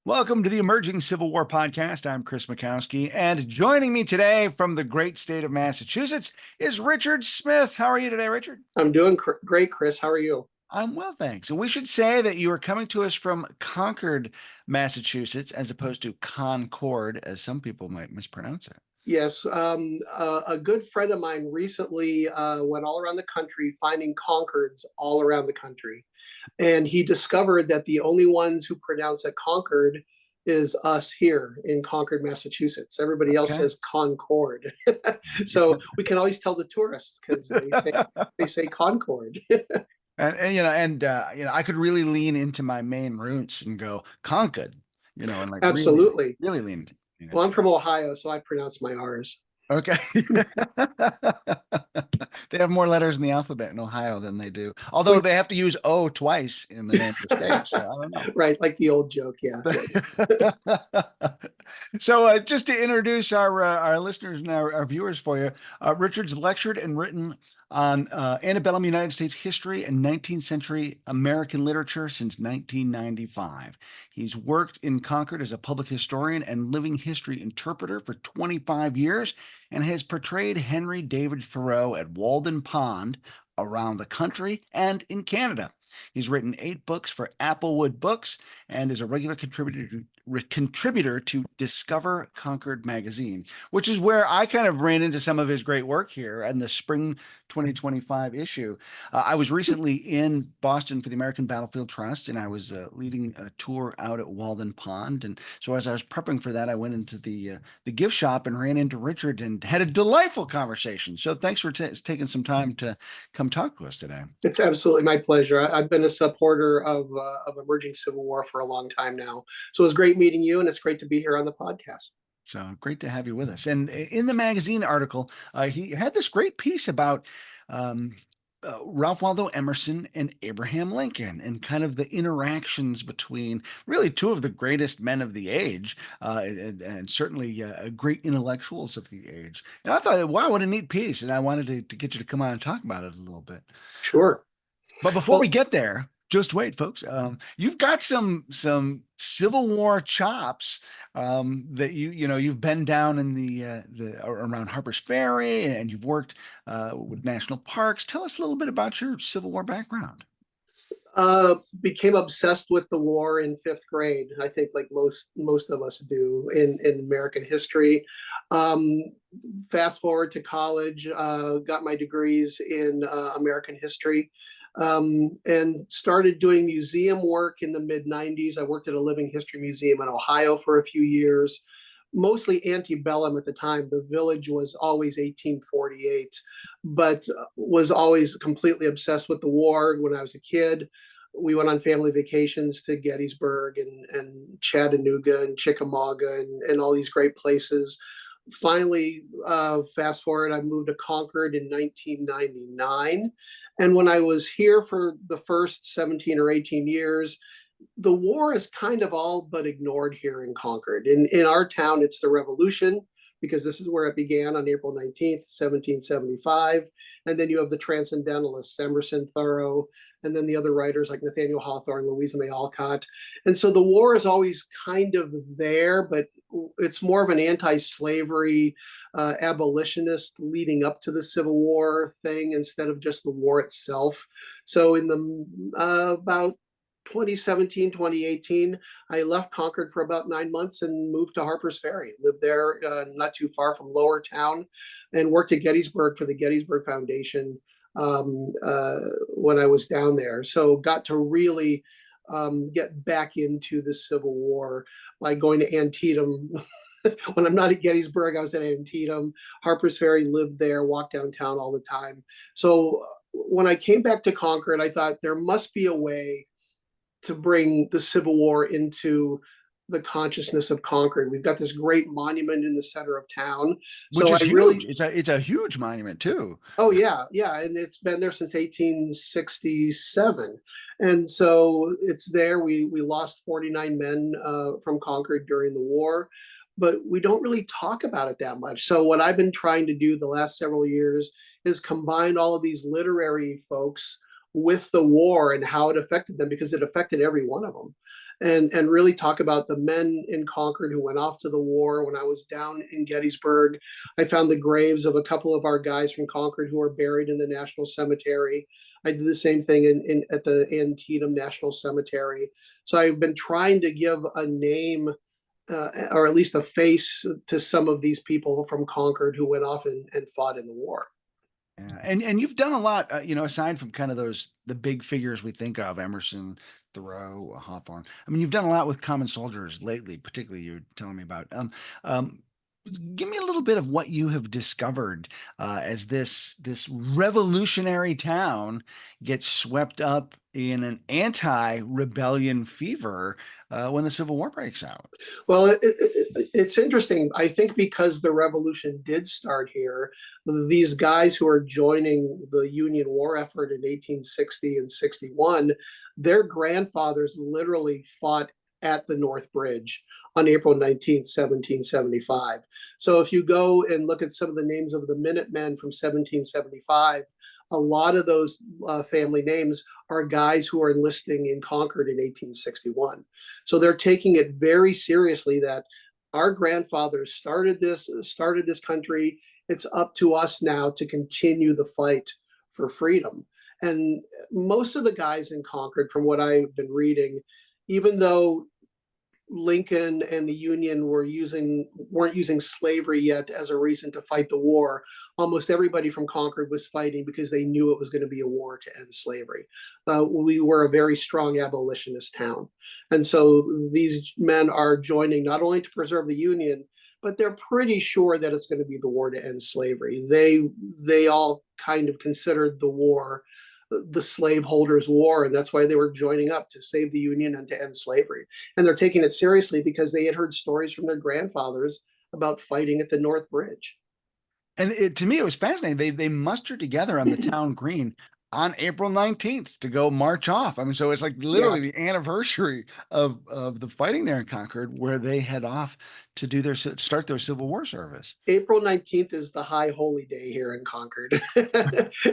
Welcome to the Emerging Civil War podcast. I'm Chris Mikowski, and joining me today from the great state of Massachusetts is Richard Smith. How are you today, Richard? I'm doing great, Chris. How are you? I'm well, thanks. And we should say that you are coming to us from Concord, Massachusetts, as opposed to Concord, as some people might mispronounce it. Yes, a good friend of mine recently went all around the country finding Concords all around the country. And he discovered that the only ones who pronounce it Concord is us here in Concord, Massachusetts. Everybody else Okay. says Concord. So we can always tell the tourists because they say Concord. I could really lean into my main roots and go Concord, and like really, Absolutely. really lean Well, I'm into it. from Ohio, so I pronounce my R's. Okay. They have more letters in the alphabet in Ohio than they do. Although Well, they have to use O twice in the name of the state. So I don't know. right, like the old joke. Yeah. So, just to introduce our listeners and our viewers for you, Richard's lectured and written on antebellum United States history and 19th century American literature since 1995. He's worked in Concord as a public historian and living history interpreter for 25 years and has portrayed Henry David Thoreau at Walden Pond around the country and in Canada. He's written 8 books for Applewood Books and is a regular contributor to Discover Concord magazine, which is where I kind of ran into some of his great work here in the spring 2025 issue. I was recently in Boston for the American Battlefield Trust, and I was leading a tour out at Walden Pond. And so as I was prepping for that, I went into the gift shop and ran into Richard and had a delightful conversation. So thanks for taking some time to come talk to us today. It's absolutely my pleasure. Have been a supporter of emerging Civil War for a long time now. So it was great meeting you, and it's great to be here on the podcast. So great to have you with us. And in the magazine article, he had this great piece about um, Ralph Waldo Emerson and Abraham Lincoln and kind of the interactions between really two of the greatest men of the age and certainly great intellectuals of the age. And I thought, wow, what a neat piece. And I wanted to get you to come on and talk about it a little bit. Sure. But before we Well, get there, just wait, folks. You've got some Civil War chops that you've been down in the around Harper's Ferry and you've worked with national parks. Tell us a little bit about your Civil War background. became obsessed with the war in fifth grade. I think, like most of us do in American history. Um, Fast forward to college, got my degrees in American history, and started doing museum work in the mid '90s. I worked at a living history museum in Ohio for a few years, mostly antebellum at the time. The village was always 1848, but was always completely obsessed with the war when I was a kid. We went on family vacations to Gettysburg and Chattanooga and Chickamauga and all these great places. Finally, fast forward, I moved to Concord in 1999. And when I was here for the first 17 or 18 years, the war is kind of all but ignored here in Concord. In our town, it's the Revolution, because this is where it began on April 19th, 1775. And then you have the transcendentalists, Emerson, Thoreau, and then the other writers like Nathaniel Hawthorne, Louisa May Alcott. And so the war is always kind of there, but it's more of an anti-slavery abolitionist leading up to the Civil War thing instead of just the war itself. So in the about 2017, 2018, I left Concord for about 9 months and moved to Harper's Ferry. Lived there not too far from Lower Town and worked at Gettysburg for the Gettysburg Foundation when I was down there. So got to really get back into the Civil War by going to Antietam. When I'm not at Gettysburg, I was at Antietam. Harper's Ferry, lived there, walked downtown all the time. So when I came back to Concord, I thought there must be a way to bring the Civil War into the consciousness of Concord. We've got this great monument in the center of town. Which So is I huge. really, It's a huge monument too. oh yeah, yeah, and it's been there since 1867, and so it's there. We lost 49 men from Concord during the war, but we don't really talk about it that much. So what I've been trying to do the last several years is combine all of these literary folks with the war and how it affected them, because it affected every one of them. and really talk about the men in Concord who went off to the war. When I was down in Gettysburg, I found the graves of a couple of our guys from Concord who are buried in the National Cemetery. I did the same thing at the Antietam National Cemetery. So I've been trying to give a name, or at least a face, to some of these people from Concord who went off and fought in the war. Yeah. And you've done a lot, aside from kind of the big figures we think of, Emerson, Thoreau, Hawthorne. I mean, you've done a lot with common soldiers lately, particularly you're telling me about. Um, Give me a little bit of what you have discovered as this revolutionary town gets swept up in an anti-rebellion fever when the Civil War breaks out. Well, it's interesting. I think because the revolution did start here, these guys who are joining the Union war effort in 1860 and 61, their grandfathers literally fought at the North Bridge on April 19th, 1775. So if you go and look at some of the names of the Minutemen from 1775, a lot of those family names are guys who are enlisting in Concord in 1861. So they're taking it very seriously that our grandfathers started this country. It's up to us now to continue the fight for freedom. And most of the guys in Concord, from what I've been reading, even though Lincoln and the Union weren't using slavery yet as a reason to fight the war, almost everybody from Concord was fighting because they knew it was going to be a war to end slavery. We were a very strong abolitionist town. And so these men are joining not only to preserve the Union, but they're pretty sure that it's going to be the war to end slavery. They all kind of considered the war the slaveholders' war, and that's why they were joining up to save the Union and to end slavery. And they're taking it seriously because they had heard stories from their grandfathers about fighting at the North Bridge. And to me, it was fascinating. They mustered together on the town green on April 19th to go march off. I mean, so it's like literally the anniversary of the fighting there in Concord, where they head off to do start their Civil War service. April 19th is the high holy day here in Concord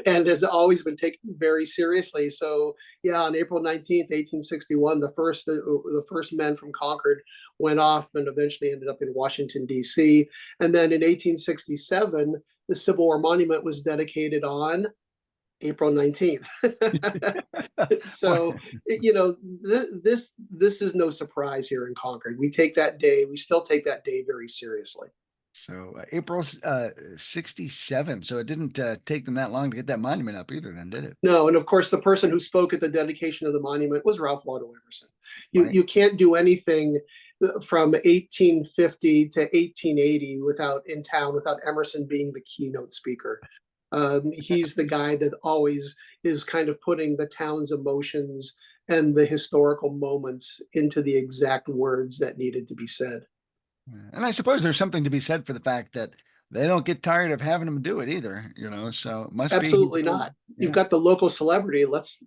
and has always been taken very seriously. So yeah, on April 19th, 1861, the first men from Concord went off and eventually ended up in Washington, D.C. And then in 1867, the Civil War Monument was dedicated on April 19th. So, this is no surprise here in Concord. We still take that day very seriously. So April 67. So it didn't take them that long to get that monument up either, then, did it? No, and of course, the person who spoke at the dedication of the monument was Ralph Waldo Emerson. Right. You can't do anything from 1850 to 1880 without Emerson being the keynote speaker. He's the guy that always is kind of putting the town's emotions and the historical moments into the exact words that needed to be said. And I suppose there's something to be said for the fact that they don't get tired of having him do it either, so it must be. Absolutely not. Yeah. You've got the local celebrity. Let's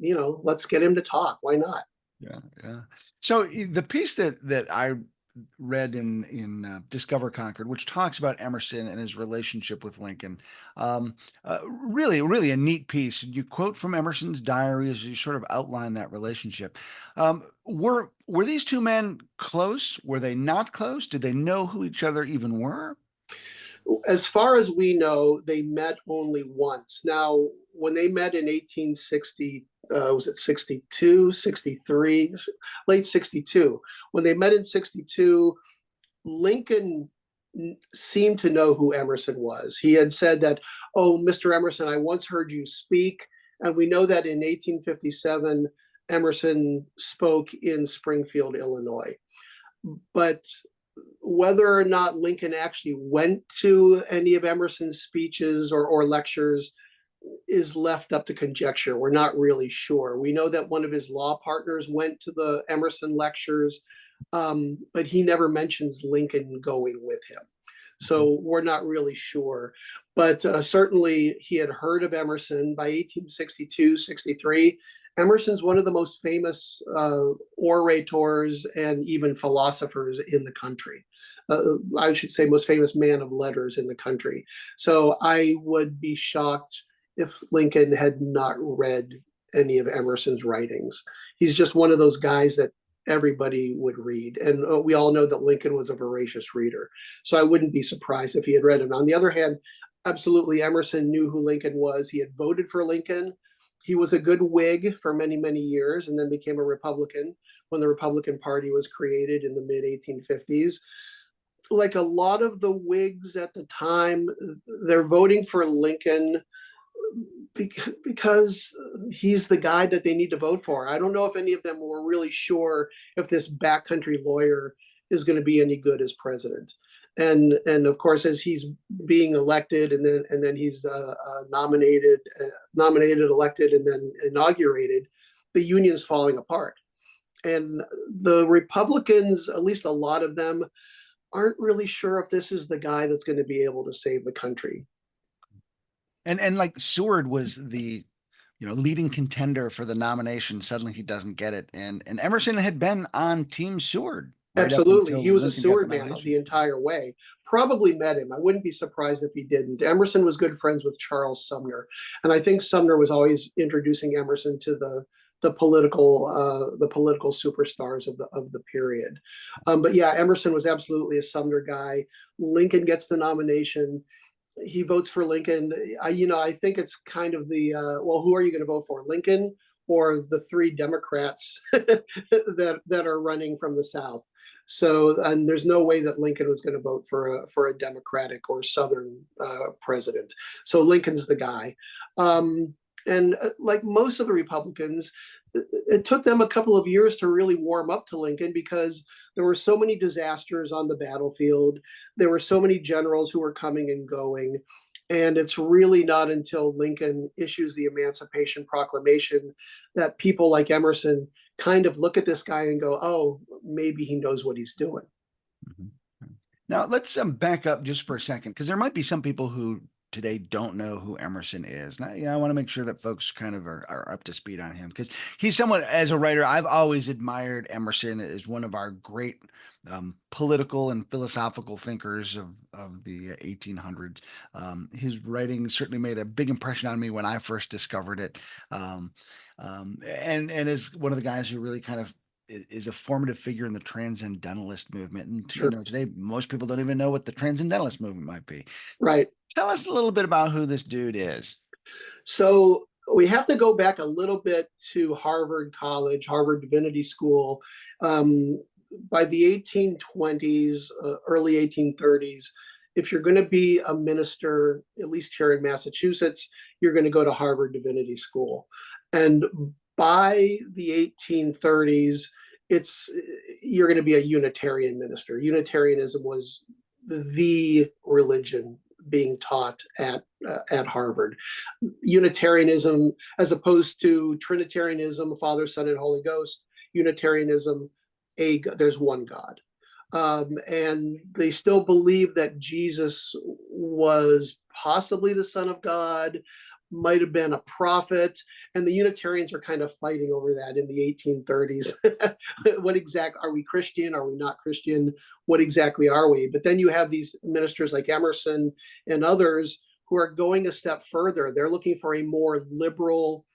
get him to talk. Why not? Yeah. So the piece that I read in Discover Concord, which talks about Emerson and his relationship with Lincoln, really a neat piece. You quote from Emerson's diary as you sort of outline that relationship. Were these two men close? Were they not close? Did they know who each other even were? As far as we know, they met only once. Now, when they met in 1860, was it 62, 63, late 62? When they met in 62, Lincoln seemed to know who Emerson was. He had said that, "Oh, Mr. Emerson, I once heard you speak." And we know that in 1857, Emerson spoke in Springfield, Illinois. But whether or not Lincoln actually went to any of Emerson's speeches or lectures is left up to conjecture. We're not really sure. We know that one of his law partners went to the Emerson lectures, but he never mentions Lincoln going with him. So we're not really sure. But certainly he had heard of Emerson by 1862, 63. Emerson's one of the most famous orators and even philosophers in the country. I should say most famous man of letters in the country. So I would be shocked if Lincoln had not read any of Emerson's writings. He's just one of those guys that everybody would read. And we all know that Lincoln was a voracious reader. So I wouldn't be surprised if he had read it. On the other hand, absolutely, Emerson knew who Lincoln was. He had voted for Lincoln. He was a good Whig for many, many years and then became a Republican when the Republican Party was created in the mid 1850s. Like a lot of the Whigs at the time, they're voting for Lincoln because he's the guy that they need to vote for. I don't know if any of them were really sure if this backcountry lawyer is going to be any good as president. And of course, as he's being elected, and then he's nominated, elected, and then inaugurated, the union's falling apart. And the Republicans, at least a lot of them, aren't really sure if this is the guy that's going to be able to save the country. And like Seward was the leading contender for the nomination. Suddenly he doesn't get it. And Emerson had been on Team Seward. Right. Absolutely. He was a Seward man the entire way. Probably met him. I wouldn't be surprised if he didn't. Emerson was good friends with Charles Sumner. And I think Sumner was always introducing Emerson to the political superstars of the period. But yeah, Emerson was absolutely a Sumner guy. Lincoln gets the nomination. He votes for Lincoln. I think it's kind of the, well, who are you going to vote for, Lincoln or the three Democrats that are running from the South? So, and there's no way that Lincoln was going to vote for a Democratic or Southern president. So Lincoln's the guy. And like most of the Republicans, it took them a couple of years to really warm up to Lincoln because there were so many disasters on the battlefield. There were so many generals who were coming and going. And it's really not until Lincoln issues the Emancipation Proclamation that people like Emerson kind of look at this guy and go, oh, maybe he knows what he's doing. Mm-hmm. Now, let's back up just for a second, because there might be some people who today don't know who Emerson is. Now, I want to make sure that folks kind of are up to speed on him, because he's someone, as a writer, I've always admired Emerson as one of our great political and philosophical thinkers of the 1800s. His writing certainly made a big impression on me when I first discovered it. And is one of the guys who really kind of is a formative figure in the transcendentalist movement. And Sure. Today, most people don't even know what the transcendentalist movement might be. Right. Tell us a little bit about who this dude is. So we have to go back a little bit to Harvard College, Harvard Divinity School. By the 1820s, early 1830s, if you're going to be a minister, at least here in Massachusetts, you're going to go to Harvard Divinity School. And by the 1830s, you're going to be a Unitarian minister. Unitarianism was the religion being taught at Harvard. Unitarianism, as opposed to Trinitarianism, Father, Son, and Holy Ghost, Unitarianism, there's one God. And they still believe that Jesus was possibly the Son of God, might have been a prophet, and the Unitarians are kind of fighting over that in the 1830s. What exactly are we Christian? Are we not Christian? What exactly are we? But then you have these ministers like Emerson and others who are going a step further. They're looking for a more liberal,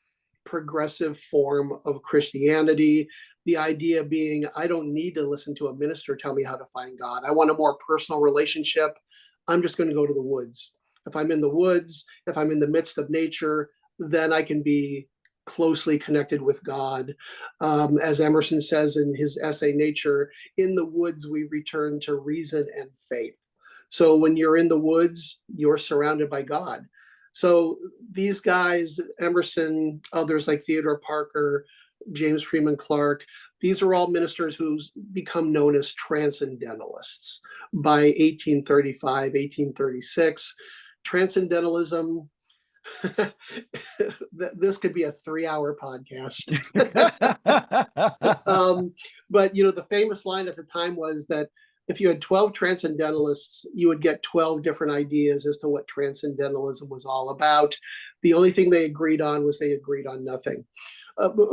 progressive form of Christianity. The idea being, I don't need to listen to a minister tell me how to find God. I want a more personal relationship. I'm just going to go to the woods. If I'm in the woods, if I'm in the midst of nature, then I can be closely connected with God. As Emerson says in his essay, Nature, in the woods, we return to reason and faith. So when you're in the woods, you're surrounded by God. So these guys, Emerson, others like Theodore Parker, James Freeman Clarke, these are all ministers who's become known as transcendentalists by 1835, 1836. Transcendentalism, this could be a 3-hour podcast. But the famous line at the time was that if you had 12 transcendentalists, you would get 12 different ideas as to what transcendentalism was all about. The only thing they agreed on was they agreed on nothing.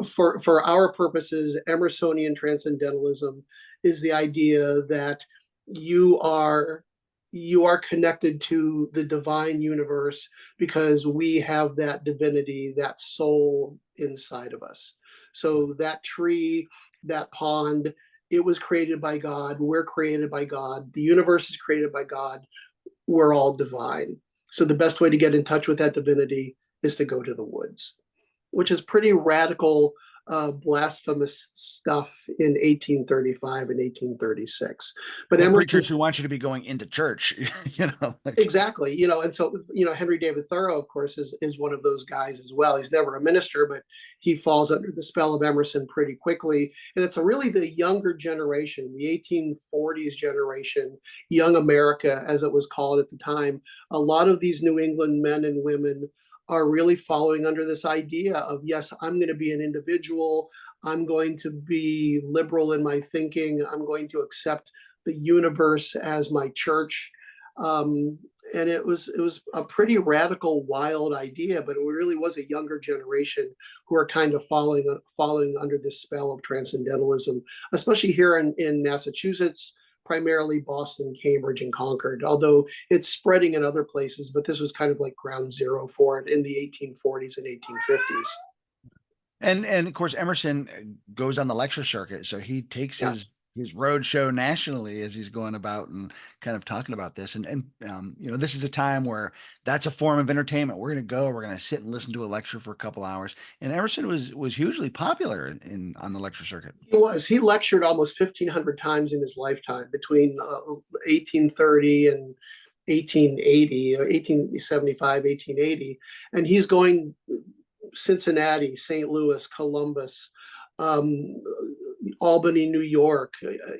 For our purposes, Emersonian transcendentalism is the idea that you are connected to the divine universe because we have that divinity, that soul inside of us. So that tree, that pond. It was created by God. We're created by God. The universe is created by God. We're all divine. So the best way to get in touch with that divinity is to go to the woods, which is pretty radical, blasphemous stuff in 1835 and 1836. But Well, Emerson, preachers who want you to be going into church, like, exactly, and so Henry David Thoreau, of course, is one of those guys as well. He's never a minister, but he falls under the spell of Emerson pretty quickly. And it's really the younger generation, the 1840s generation, young America, as it was called at the time. A lot of these New England men and women are really following under this idea of, yes, I'm going to be an individual. I'm going to be liberal in my thinking. I'm going to accept the universe as my church. And it was a pretty radical, wild idea, but it really was a younger generation who are kind of following under this spell of transcendentalism, especially here in Massachusetts, primarily Boston, Cambridge, and Concord, although it's spreading in other places, but this was kind of like ground zero for it in the 1840s and 1850s. and of course Emerson goes on the lecture circuit, so he takes Yeah. his road show nationally as he's going about and kind of talking about this. And this is a time where that's a form of entertainment. We're going to sit and listen to a lecture for a couple hours. And Emerson was hugely popular on the lecture circuit. He lectured almost 1,500 times in his lifetime between 1830 and 1880, 1875, 1880. And he's going Cincinnati, St. Louis, Columbus, Albany, New York,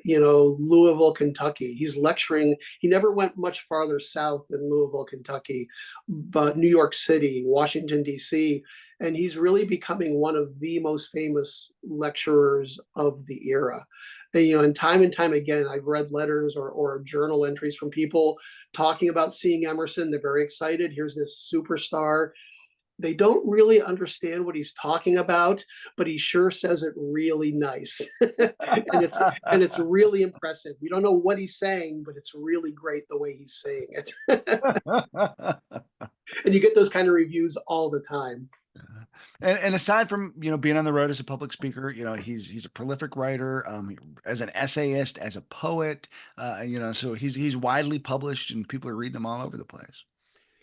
Louisville, Kentucky. He's lecturing. He never went much farther south than Louisville, Kentucky, but New York City, Washington, D.C. And he's really becoming one of the most famous lecturers of the era. And time again, I've read letters or journal entries from people talking about seeing Emerson. They're very excited. Here's this superstar. They don't really understand what he's talking about, but he sure says it really nice. and it's really impressive. We don't know what he's saying, but it's really great the way he's saying it. And you get those kind of reviews all the time. And aside from being on the road as a public speaker, he's a prolific writer, as an essayist, as a poet, so he's widely published and people are reading him all over the place.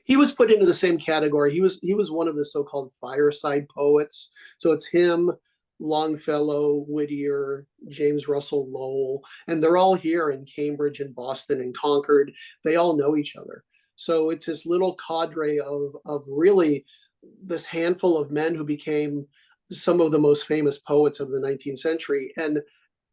He was put into the same category. He was one of the so-called fireside poets. So it's him, Longfellow, Whittier, James Russell Lowell, and they're all here in Cambridge and Boston and Concord. They all know each other. So it's this little cadre of really this handful of men who became some of the most famous poets of the 19th century. And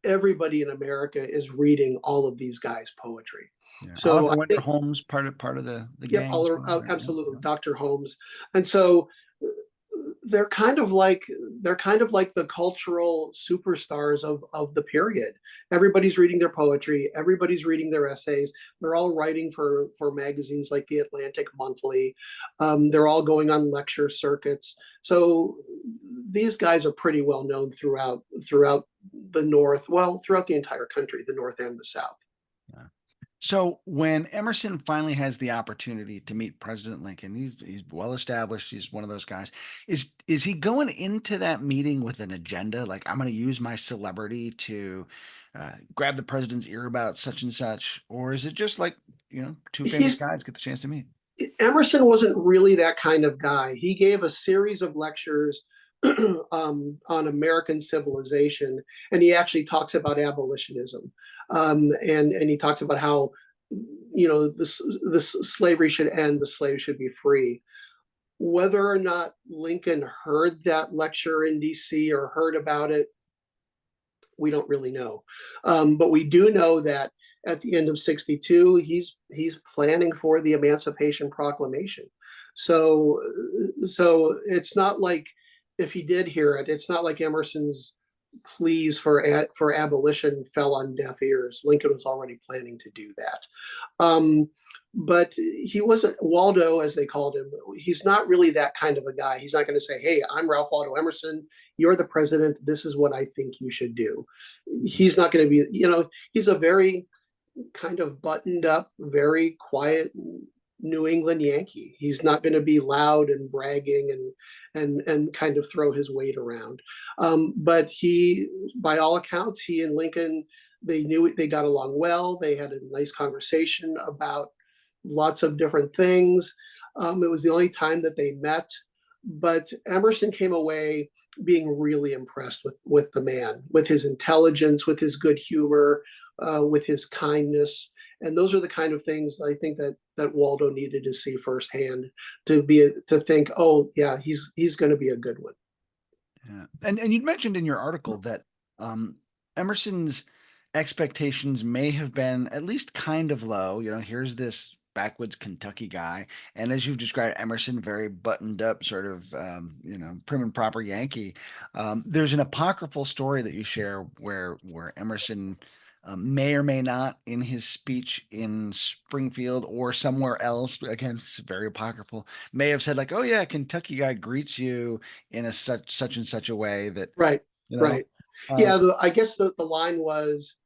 everybody in America is reading all of these guys' poetry. Yeah. So Oliver Wendell Holmes, part of the yeah, gang. absolutely, Dr. Holmes. And so they're kind of like the cultural superstars of the period. Everybody's reading their poetry, everybody's reading their essays. They're all writing for magazines like the Atlantic Monthly. They're all going on lecture circuits. So these guys are pretty well known throughout the North, throughout the entire country, the North and the South. Yeah. So when Emerson finally has the opportunity to meet President Lincoln, he's well established. He's one of those guys. Is he going into that meeting with an agenda? Like, I'm going to use my celebrity to grab the president's ear about such and such, or is it just like two famous guys get the chance to meet? Emerson wasn't really that kind of guy. He gave a series of lectures on American civilization, and he actually talks about abolitionism, and he talks about how this slavery should end, the slaves should be free. Whether or not Lincoln heard that lecture in D.C. or heard about it, we don't really know, but we do know that at the end of '62, he's planning for the Emancipation Proclamation. So it's not like, if he did hear it, it's not like Emerson's pleas for abolition fell on deaf ears. Lincoln was already planning to do that. But he wasn't, Waldo, as they called him, he's not really that kind of a guy. He's not going to say, hey, I'm Ralph Waldo Emerson. You're the president. This is what I think you should do. He's not going to be, he's a very kind of buttoned up, very quiet, New England Yankee. He's not going to be loud and bragging and kind of throw his weight around. But he, by all accounts, he and Lincoln, they got along well. They had a nice conversation about lots of different things. It was the only time that they met. But Emerson came away being really impressed with the man, with his intelligence, with his good humor, with his kindness. And those are the kind of things I think that Waldo needed to see firsthand to think, oh yeah, he's going to be a good one. Yeah. And you'd mentioned in your article that Emerson's expectations may have been at least kind of low. Here's this backwoods Kentucky guy, and as you've described, Emerson, very buttoned up, sort of prim and proper Yankee. There's an apocryphal story that you share where Emerson may or may not, in his speech in Springfield or somewhere else, again, it's very apocryphal, may have said like, "Oh yeah, Kentucky guy greets you in a such and such a way that Right, you know." right. Yeah, I guess the line was,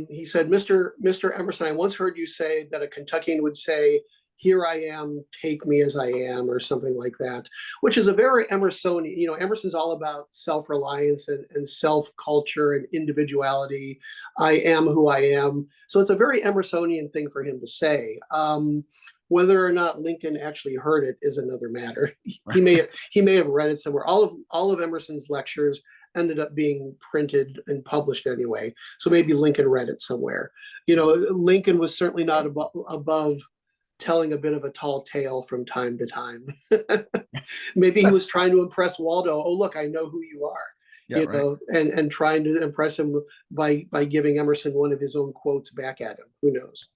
he said, Mr. Emerson, I once heard you say that a Kentuckian would say, "Here I am, take me as I am," or something like that, which is a very Emersonian. Emerson's all about self-reliance and self-culture and individuality. I am who I am. So it's a very Emersonian thing for him to say. Whether or not Lincoln actually heard it is another matter. He may have read it somewhere. All of Emerson's lectures ended up being printed and published anyway. So maybe Lincoln read it somewhere. Lincoln was certainly not above telling a bit of a tall tale from time to time. Maybe he was trying to impress Waldo. Oh, look, I know who you are. Yeah, right. And trying to impress him by giving Emerson one of his own quotes back at him. Who knows?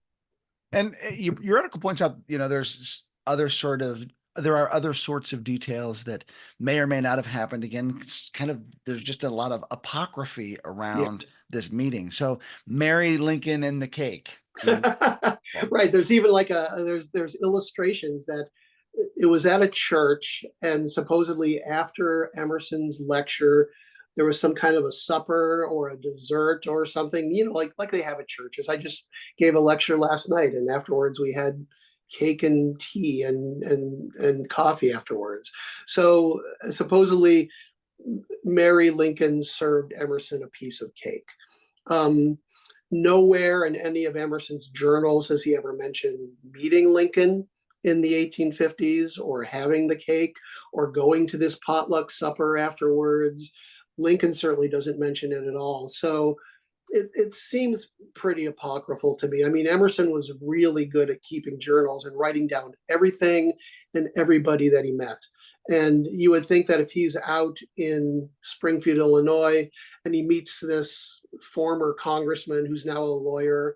And your article points out, there are other sorts of details that may or may not have happened. Again, it's kind of, there's just a lot of apocryphy Yeah. around this meeting. So Mary Lincoln and the cake. Right. There's even like there's illustrations that it was at a church, and supposedly after Emerson's lecture, there was some kind of a supper or a dessert or something, like they have at churches. I just gave a lecture last night, and afterwards we had cake and tea and coffee afterwards. So supposedly Mary Lincoln served Emerson a piece of cake. Nowhere in any of Emerson's journals has he ever mentioned meeting Lincoln in the 1850s or having the cake or going to this potluck supper afterwards. Lincoln certainly doesn't mention it at all. So it seems pretty apocryphal to me. I mean, Emerson was really good at keeping journals and writing down everything and everybody that he met. And you would think that if he's out in Springfield, Illinois, and he meets this former congressman who's now a lawyer,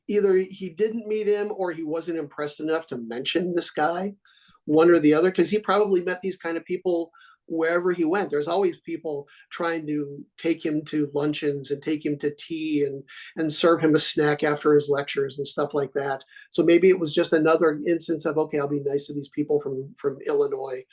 either he didn't meet him or he wasn't impressed enough to mention this guy, one or the other, because he probably met these kind of people wherever he went. There's always people trying to take him to luncheons and take him to tea and serve him a snack after his lectures and stuff like that. So maybe it was just another instance of, okay, I'll be nice to these people from Illinois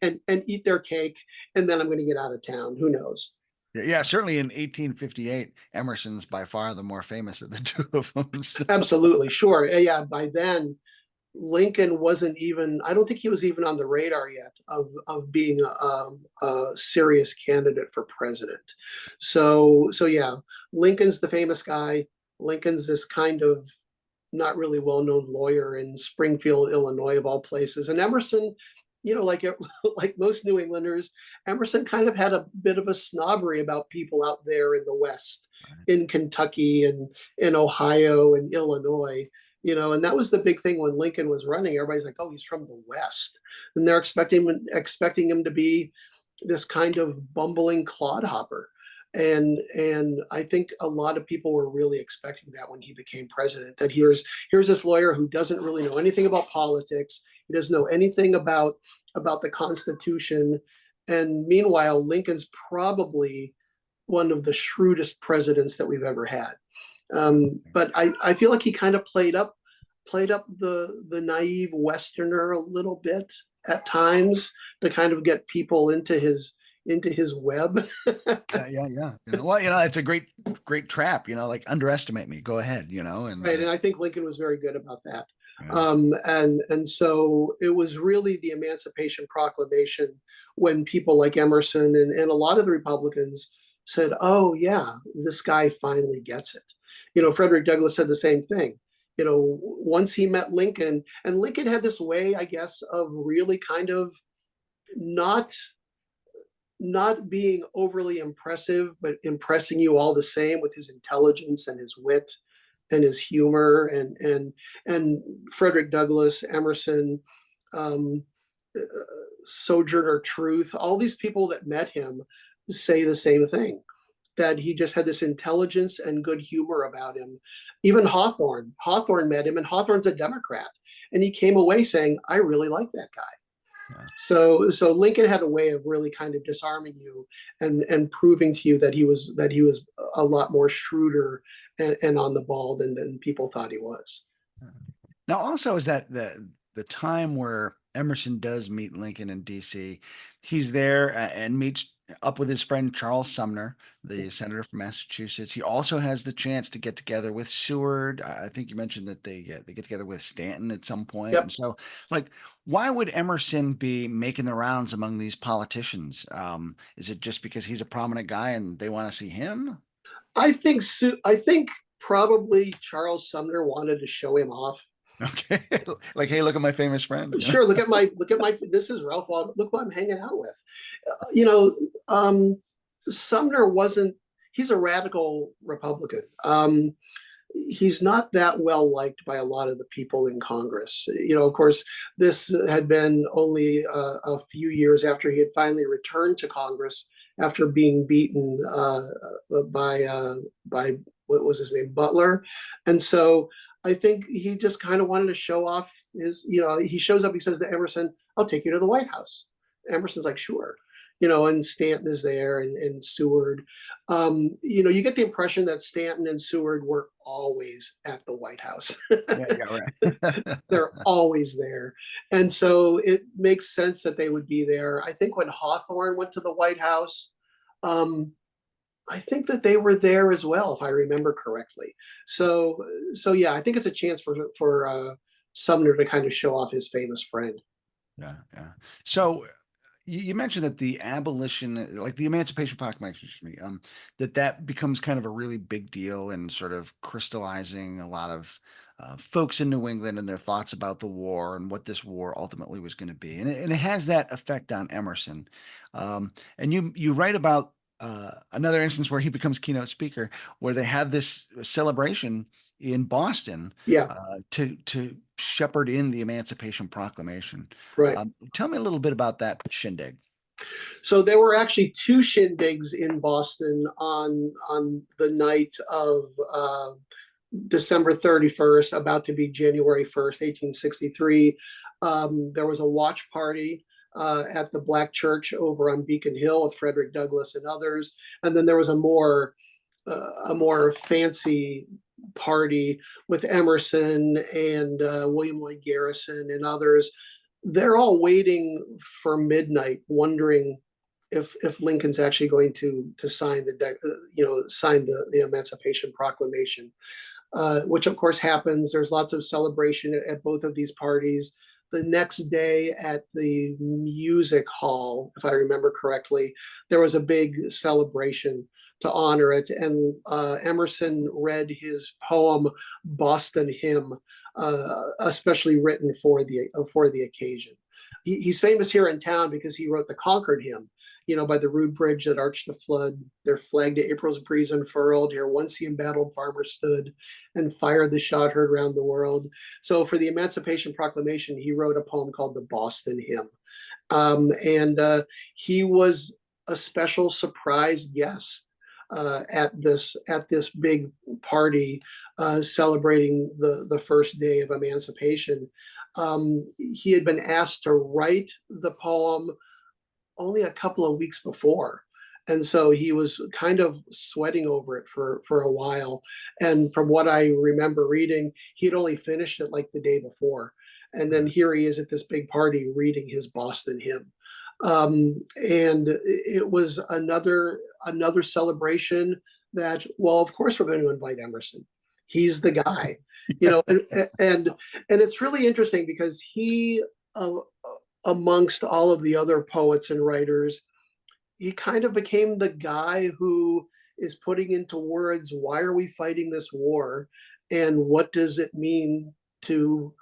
and eat their cake, and then I'm going to get out of town. Who knows? Yeah, certainly in 1858, Emerson's by far the more famous of the two of them. Absolutely, sure. Yeah, by then Lincoln wasn't even, I don't think he was even on the radar yet of being a serious candidate for president. So yeah, Lincoln's the famous guy. Lincoln's this kind of not really well-known lawyer in Springfield, Illinois, of all places. And Emerson, like most New Englanders, Emerson kind of had a bit of a snobbery about people out there in the West, in Kentucky and in Ohio and Illinois. And that was the big thing when Lincoln was running. Everybody's like, "Oh, he's from the West," and they're expecting him to be this kind of bumbling clodhopper. And I think a lot of people were really expecting that when he became president. That here's this lawyer who doesn't really know anything about politics. He doesn't know anything about the Constitution. And meanwhile, Lincoln's probably one of the shrewdest presidents that we've ever had. But I feel like he kind of played up the naive Westerner a little bit at times to kind of get people into his into his web. Yeah, yeah, yeah. Well, it's a great trap. Like underestimate me. Go ahead. And Right, and I think Lincoln was very good about that. yeah. And so it was really the Emancipation Proclamation when people like Emerson and a lot of the Republicans said, "Oh yeah, this guy finally gets it." Frederick Douglass said the same thing. Once he met Lincoln, and Lincoln had this way, I guess, of really kind of not not being overly impressive, but impressing you all the same with his intelligence and his wit and his humor. And Frederick Douglass, Emerson, um, Sojourner Truth, all these people that met him say the same thing, that he just had this intelligence and good humor about him. Even Hawthorne met him, and Hawthorne's a Democrat, and he came away saying, "I really like that guy." Yeah. So Lincoln had a way of really kind of disarming you and proving to you that he was a lot more shrewder and on the ball than people thought he was. Now, also, is that the time where Emerson does meet Lincoln in D.C., he's there and meets up with his friend Charles Sumner, the senator from Massachusetts. He also has the chance to get together with Seward. I think you mentioned that they get together with Stanton at some point. Yep. And so, like, why would Emerson be making the rounds among these politicians? Is it just because he's a prominent guy and they want to see him? I think probably Charles Sumner wanted to show him off. Okay, like, hey, look at my famous friend. Sure, look at my this is Ralph Waldo. Look who I'm hanging out with. You know, Sumner wasn't. He's a radical Republican. He's not that well liked by a lot of the people in Congress. Of course, this had been only a few years after he had finally returned to Congress after being beaten by what was his name, Butler, and so I think he just kind of wanted to show off his. He shows up. He says to Emerson, "I'll take you to the White House." Emerson's like, "Sure." And Stanton is there and Seward. You get the impression that Stanton and Seward were always at the White House. Yeah, right. They're always there. And so it makes sense that they would be there. I think when Hawthorne went to the White House, I think that they were there as well, if I remember correctly. So yeah, I think it's a chance for Sumner to kind of show off his famous friend. Yeah, yeah. So you mentioned that the abolition, like the Emancipation Proclamation, excuse me, that becomes kind of a really big deal and sort of crystallizing a lot of folks in New England and their thoughts about the war and what this war ultimately was going to be, and it has that effect on Emerson. And you write about another instance where he becomes keynote speaker, where they have this celebration in Boston Yeah, to shepherd in the Emancipation Proclamation. right. Tell me a little bit about that shindig. So there were actually two shindigs in Boston on the night of December 31st, about to be January 1st, 1863. There was a watch party at the Black Church over on Beacon Hill with Frederick Douglass and others, and then there was a more fancy party with Emerson and William Lloyd Garrison and others. They're all waiting for midnight, wondering if Lincoln's actually going to sign the Emancipation Proclamation, which of course happens. There's lots of celebration at both of these parties. The next day at the music hall, if I remember correctly, there was a big celebration to honor it. And Emerson read his poem, Boston Hymn, especially written for the occasion. He's famous here in town because he wrote the Concord Hymn, by the rude bridge that arched the flood. Their flag to April's breeze unfurled. Here once the embattled farmer stood and fired the shot heard round the world. So for the Emancipation Proclamation, he wrote a poem called the Boston Hymn. And he was a special surprise guest at this big party celebrating the first day of emancipation. He had been asked to write the poem only a couple of weeks before, and so he was kind of sweating over it for a while. And from what I remember reading, he had only finished it like the day before, and then here he is at this big party reading his Boston Hymn. And it was another celebration that, well, of course we're going to invite Emerson. He's the guy, and it's really interesting because he, amongst all of the other poets and writers, he kind of became the guy who is putting into words, why are we fighting this war? And what does it mean to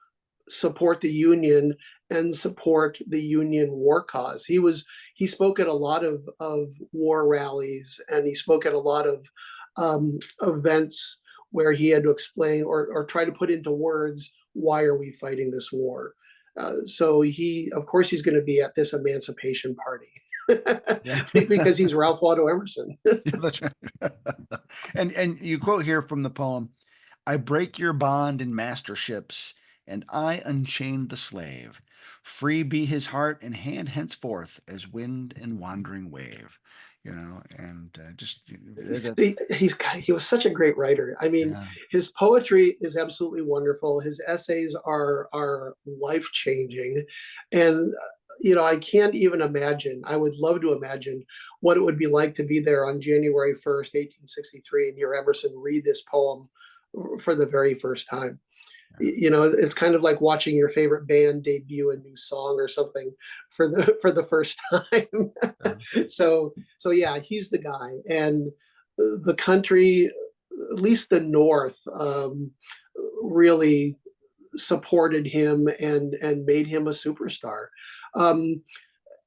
support the Union and support the Union war cause? He spoke at a lot of war rallies, and he spoke at a lot of events where he had to explain or try to put into words, why are we fighting this war? So of course, he's going to be at this emancipation party. Yeah. Because he's Ralph Waldo Emerson. That's right. And you quote here from the poem, I break your bond in masterships, and I unchain the slave. Free be his heart and hand henceforth as wind and wandering wave. And just that, See, he was such a great writer. I mean, yeah. his poetry is absolutely wonderful. His essays are life changing, and I can't even imagine. I would love to imagine what it would be like to be there on January 1st, 1863, and hear Emerson read this poem for the very first time. It's kind of like watching your favorite band debut a new song or something for the first time. so yeah, he's the guy, and the country, at least the North, really supported him and made him a superstar.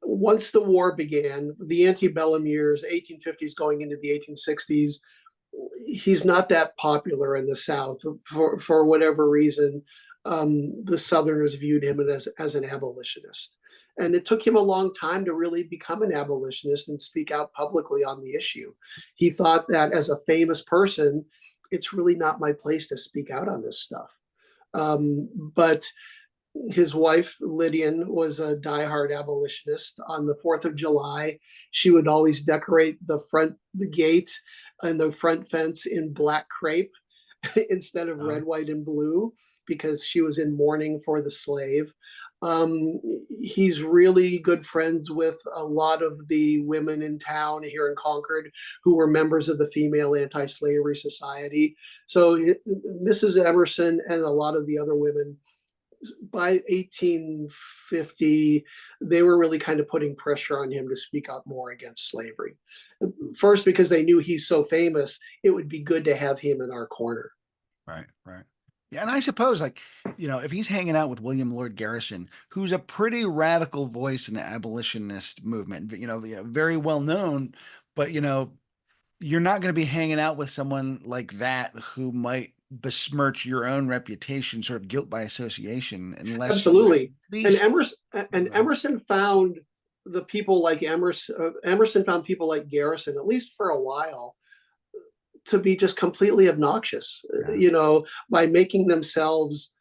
Once the war began, the antebellum years, 1850s going into the 1860s, he's not that popular in the South for whatever reason. The Southerners viewed him as an abolitionist. And it took him a long time to really become an abolitionist and speak out publicly on the issue. He thought that as a famous person, it's really not my place to speak out on this stuff. But his wife, Lydian, was a diehard abolitionist. On the 4th of July, she would always decorate the gate and the front fence in black crepe instead of red, white, and blue, because she was in mourning for the slave. He's really good friends with a lot of the women in town here in Concord who were members of the Female Anti-Slavery Society. So Mrs. Emerson and a lot of the other women, by 1850, they were really kind of putting pressure on him to speak out more against slavery. First, because they knew he's so famous, it would be good to have him in our corner. Right. Yeah, and I suppose, if he's hanging out with William Lloyd Garrison, who's a pretty radical voice in the abolitionist movement, very well known, but you're not going to be hanging out with someone like that who might besmirch your own reputation, sort of guilt by association, unless absolutely. And least, Emerson found the people like Emerson found people like Garrison, at least for a while, to be just completely obnoxious, by making themselves,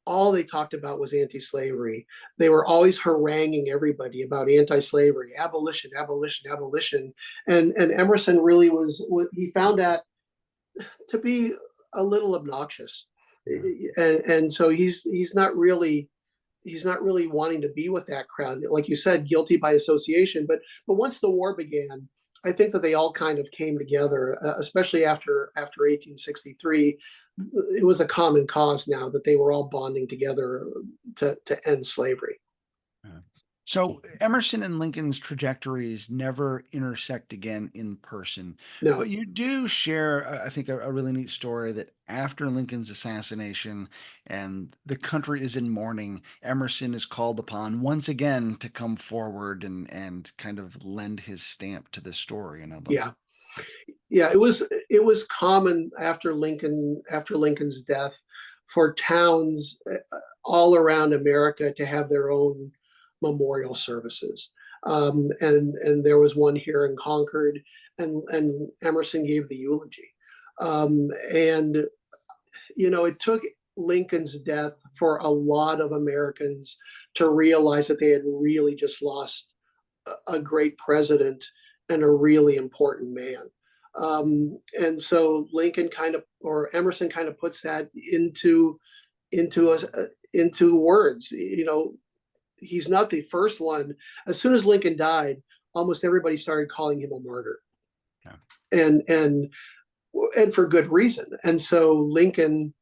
all they talked about was anti-slavery. They were always haranguing everybody about anti-slavery, abolition, abolition, abolition. And Emerson really he found that to be a little obnoxious. And so he's not really wanting to be with that crowd. Like you said, guilty by association. But once the war began, I think that they all kind of came together, especially after 1863. It was a common cause now that they were all bonding together to end slavery. So Emerson and Lincoln's trajectories never intersect again in person. No. But you do share, I think, a really neat story that after Lincoln's assassination and the country is in mourning, Emerson is called upon once again to come forward and kind of lend his stamp to this story. Yeah. It was common after Lincoln's death for towns all around America to have their own memorial services. And there was one here in Concord, and Emerson gave the eulogy. And it took Lincoln's death for a lot of Americans to realize that they had really just lost a great president and a really important man. And so Emerson kind of puts that into words. he's not the first one. As soon as Lincoln died, almost everybody started calling him a martyr, Yeah. And for good reason. And so Lincoln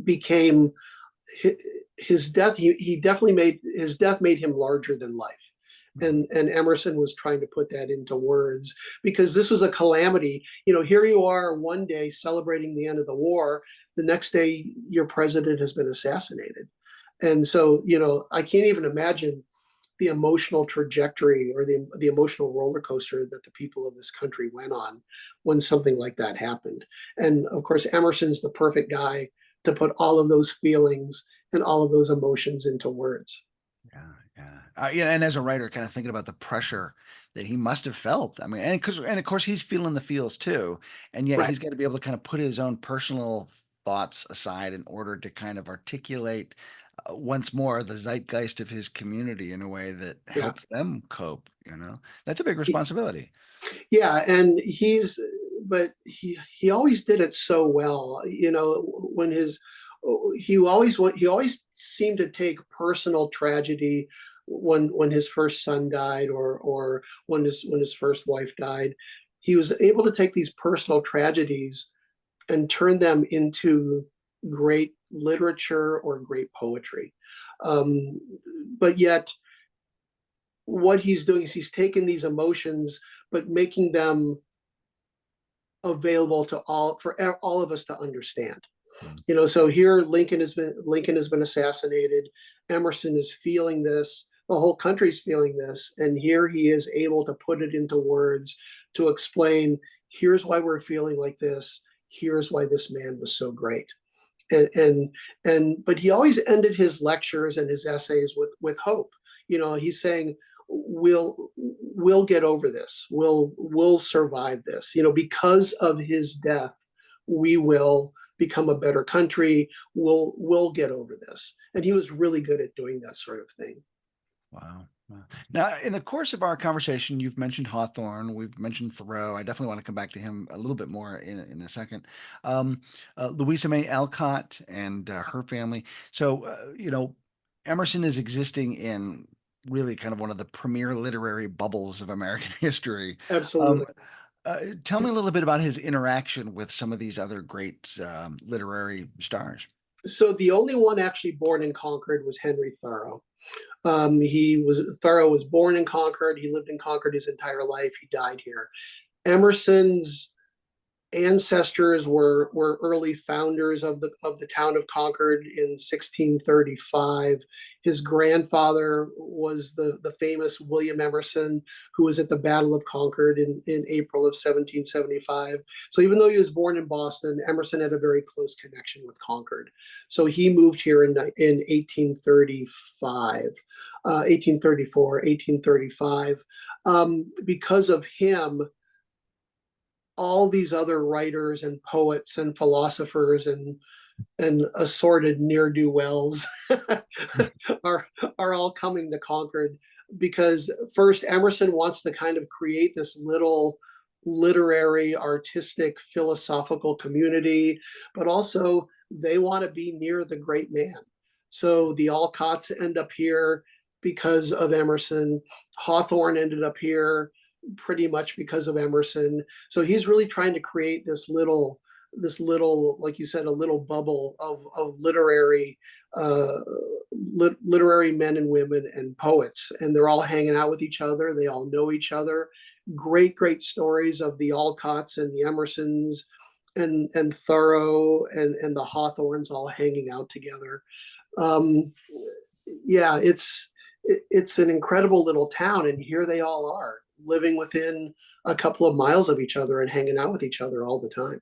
became his death. He definitely made his death made him larger than life. And Emerson was trying to put that into words, because this was a calamity. Here you are one day celebrating the end of the war, the next day your president has been assassinated. And so, I can't even imagine the emotional trajectory or the emotional roller coaster that the people of this country went on when something like that happened. And of course, Emerson's the perfect guy to put all of those feelings and all of those emotions into words. Yeah, and as a writer, kind of thinking about the pressure that he must have felt. I mean, and of course he's feeling the feels too, and yet Right. he's got to be able to kind of put his own personal thoughts aside in order to kind of articulate once more the zeitgeist of his community in a way that Yeah. helps them cope. That's a big responsibility. Yeah, and but he always did it so well. When he always seemed to take personal tragedy when his first son died, or when his first wife died. He was able to take these personal tragedies and turn them into great literature or great poetry. But yet, what he's doing is he's taking these emotions, but making them available to all of us to understand. So here Lincoln has been assassinated. Emerson is feeling this. The whole country's feeling this, and here he is able to put it into words to explain. Here's why we're feeling like this. Here's why this man was so great. But he always ended his lectures and his essays with hope. He's saying, we'll get over this. We'll survive this. Because of his death, we will become a better country. We'll get over this. And he was really good at doing that sort of thing. Wow. Now, in the course of our conversation, you've mentioned Hawthorne, we've mentioned Thoreau. I definitely want to come back to him a little bit more in a second. Louisa May Alcott and her family. So, Emerson is existing in really kind of one of the premier literary bubbles of American history. Um, Absolutely. Tell me a little bit about his interaction with some of these other great literary stars. So the only one actually born in Concord was Henry Thoreau. Thoreau was born in Concord. He lived in Concord his entire life. He died here. Emerson's ancestors were early founders of the town of Concord in 1635. His grandfather was the famous William Emerson, who was at the Battle of Concord in April of 1775. So even though he was born in Boston, Emerson had a very close connection with Concord. So he moved here in 1835, 1834, 1835. Because of him, all these other writers and poets and philosophers and assorted ne'er-do-wells are all coming to Concord, because first Emerson wants to kind of create this little literary, artistic, philosophical community, but also they want to be near the great man. So the Alcotts end up here because of Emerson. Hawthorne ended up here pretty much because of Emerson. So he's really trying to create this little, like you said, a little bubble of literary men and women and poets, and they're all hanging out with each other. They all know each other. Great stories of the Alcotts and the Emersons and Thoreau and the Hawthornes all hanging out together. Yeah, it's an incredible little town, and here they all are living within a couple of miles of each other and hanging out with each other all the time.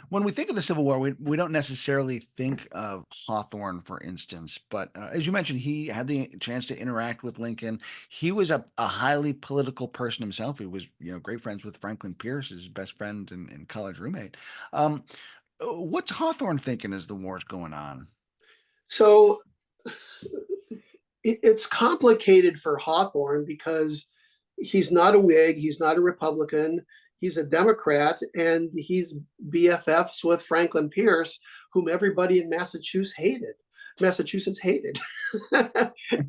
When we think of the Civil War, we don't necessarily think of Hawthorne, for instance, but as you mentioned, he had the chance to interact with Lincoln. He was a highly political person himself. He was, great friends with Franklin Pierce, his best friend and college roommate. Um, what's Hawthorne thinking as the war's going on? So it's complicated for Hawthorne because he's not a Whig, he's not a Republican, he's a Democrat, and he's BFFs with Franklin Pierce, whom everybody in Massachusetts hated. Massachusetts hated.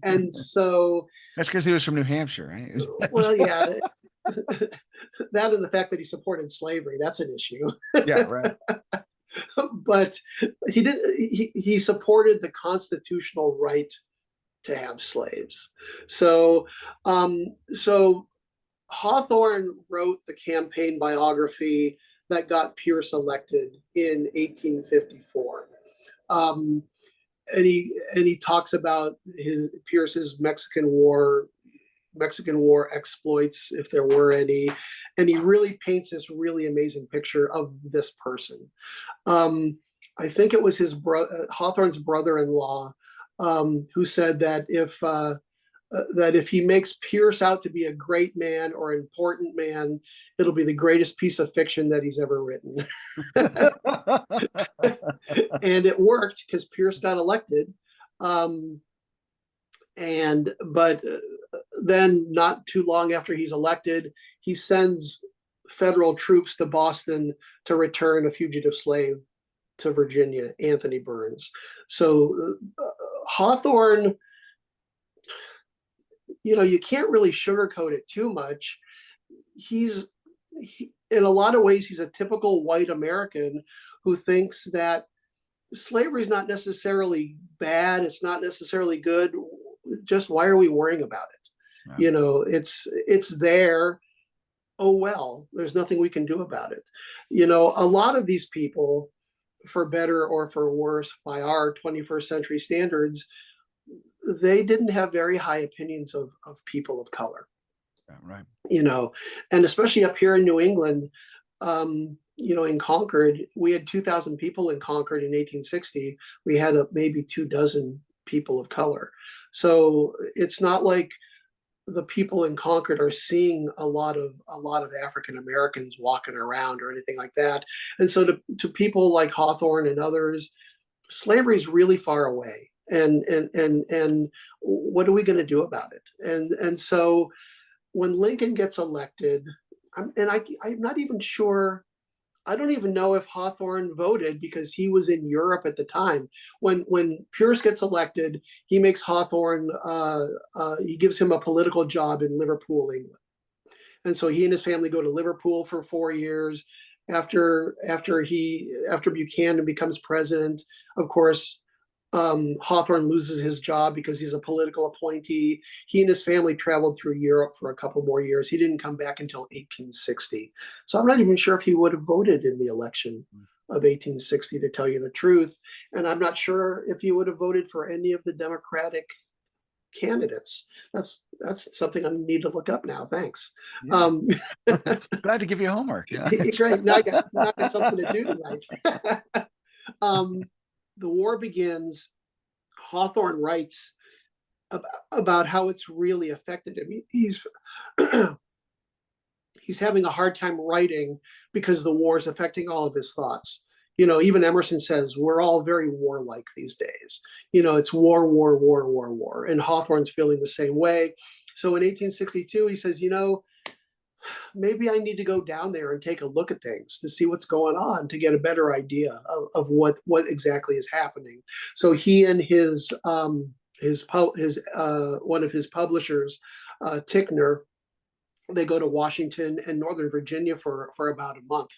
And so, That's because he was from New Hampshire, right? well, yeah, that and the fact that he supported slavery, that's an issue. Yeah, right. But he supported the constitutional right to have slaves. So so Hawthorne wrote the campaign biography that got Pierce elected in 1854. And he talks about Pierce's Mexican War exploits, if there were any, and he really paints this really amazing picture of this person. I think it was Hawthorne's brother-in-law, who said that if he makes Pierce out to be a great man or important man, it'll be the greatest piece of fiction that he's ever written. And it worked because Pierce got elected. But then not too long after he's elected, he sends federal troops to Boston to return a fugitive slave to Virginia, Anthony Burns. So Hawthorne, you can't really sugarcoat it too much. In a lot of ways, he's a typical white American who thinks that slavery is not necessarily bad. It's not necessarily good. Just why are we worrying about it? Yeah. It's there. Oh, well, there's nothing we can do about it. A lot of these people, for better or for worse, by our 21st century standards, they didn't have very high opinions of people of color. Yeah, right. And especially up here in New England, in Concord, we had 2,000 people in Concord in 1860. We had maybe 24 people of color. So it's not like the people in Concord are seeing a lot of African Americans walking around or anything like that. And so to people like Hawthorne and others, slavery is really far away. And what are we going to do about it? And so when Lincoln gets elected, I'm not even sure. I don't even know if Hawthorne voted because he was in Europe at the time. When Pierce gets elected, he makes Hawthorne, he gives him a political job in Liverpool, England. And so he and his family go to Liverpool for 4 years. After Buchanan becomes president, of course, Hawthorne loses his job because he's a political appointee. He and his family traveled through Europe for a couple more years. He didn't come back until 1860. So I'm not even sure if he would have voted in the election of 1860, to tell you the truth. And I'm not sure if he would have voted for any of the Democratic candidates. That's something I need to look up now. Thanks. Yeah. Glad to give you homework. Yeah. Great. Now I got something to do tonight. The war begins. Hawthorne writes about how it's really affected him. He's having a hard time writing because the war is affecting all of his thoughts. Even Emerson says we're all very warlike these days. It's war, war, war, war, war. And Hawthorne's feeling the same way. So in 1862, he says, maybe I need to go down there and take a look at things to see what's going on, to get a better idea of what exactly is happening. So he and one of his publishers, Ticknor, they go to Washington and Northern Virginia for about a month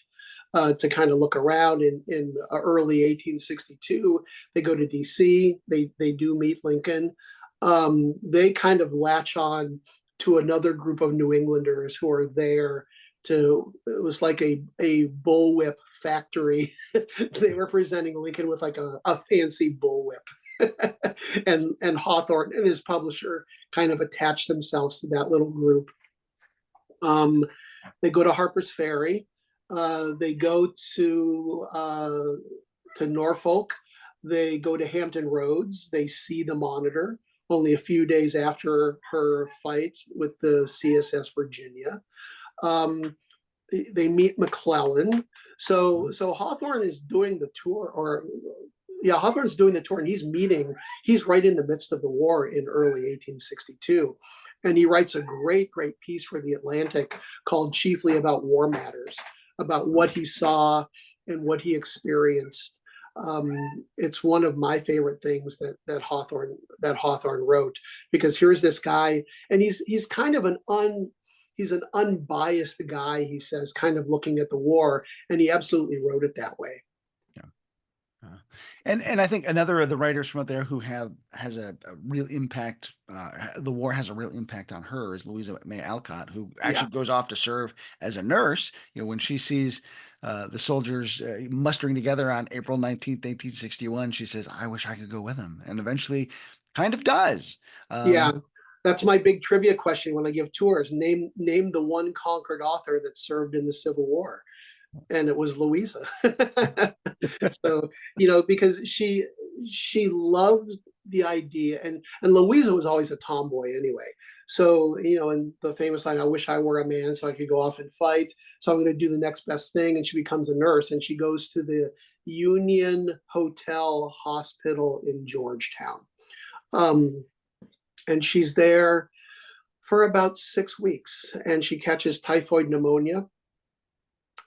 to kind of look around. In early 1862, they go to DC. They do meet Lincoln. They kind of latch on to another group of New Englanders who are there it was like a bullwhip factory. They were presenting Lincoln with like a fancy bullwhip. and Hawthorne and his publisher kind of attached themselves to that little group. They go to Harper's Ferry. They go to Norfolk. They go to Hampton Roads. They see the Monitor only a few days after her fight with the CSS Virginia. They meet McClellan. So Hawthorne is doing the tour, Hawthorne's doing the tour, and he's right in the midst of the war in early 1862. And he writes a great piece for the Atlantic called Chiefly About War Matters, about what he saw and what he experienced. It's one of my favorite things that Hawthorne wrote, because here's this guy, and he's kind of he's an unbiased guy, he says, kind of looking at the war, and he absolutely wrote it that way. And I think another of the writers from out there who has a real impact, the war has a real impact on her, is Louisa May Alcott, who actually goes off to serve as a nurse. When she sees the soldiers mustering together on April 19th, 1861, she says, "I wish I could go with them," and eventually kind of does. Yeah, that's my big trivia question when I give tours. Name the one Concord author that served in the Civil War, and it was Louisa. So, because she loved the idea, and Louisa was always a tomboy anyway. So, and the famous line, "I wish I were a man so I could go off and fight. So I'm going to do the next best thing." And she becomes a nurse, and she goes to the Union Hotel Hospital in Georgetown. And she's there for about 6 weeks, and she catches typhoid pneumonia.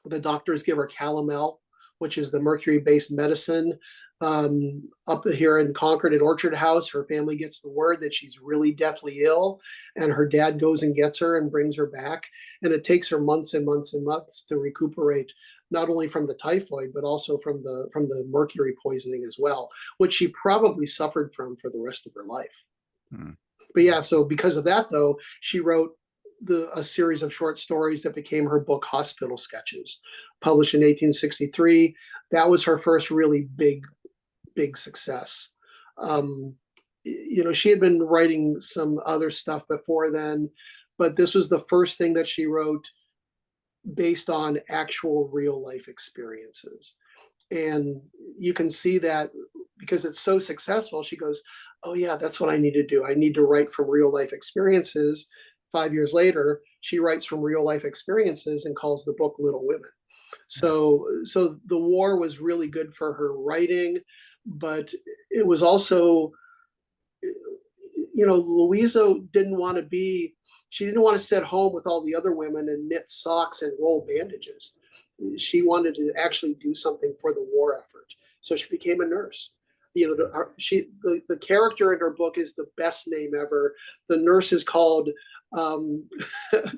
The doctors give her calomel, which is the mercury-based medicine. Up here in Concord at Orchard House, her family gets the word that she's really deathly ill, and her dad goes and gets her and brings her back. And it takes her months and months and months to recuperate, not only from the typhoid, but also from the mercury poisoning as well, which she probably suffered from for the rest of her life. But yeah, so because of that, though, she wrote a series of short stories that became her book, Hospital Sketches, published in 1863. That was her first really big success. She had been writing some other stuff before then, but this was the first thing that she wrote based on actual real life experiences. And you can see that because it's so successful, she goes, "Oh yeah, that's what I need to do. I need to write from real life experiences." 5 years later, she writes from real life experiences and calls the book Little Women. So the war was really good for her writing, but it was also, Louisa didn't want to sit home with all the other women and knit socks and roll bandages. She wanted to actually do something for the war effort. So she became a nurse. The character in her book is the best name ever. The nurse is called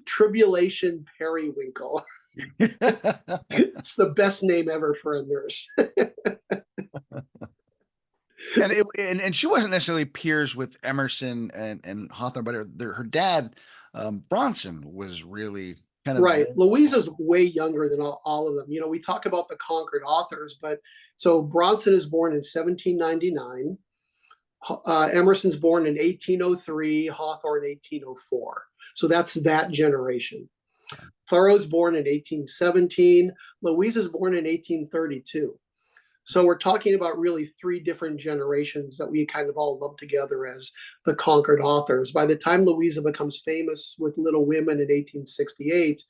Tribulation Periwinkle. It's the best name ever for a nurse. And she wasn't necessarily peers with Emerson and Hawthorne, but her dad, Bronson, was really kind of right. Louisa's way younger than all of them. We talk about the Concord authors, but so Bronson is born in 1799. Emerson's born in 1803, Hawthorne 1804. So that's that generation. Thoreau's born in 1817. Louisa's born in 1832. So we're talking about really 3 different generations that we kind of all lump together as the Concord authors. By the time Louisa becomes famous with Little Women in 1868,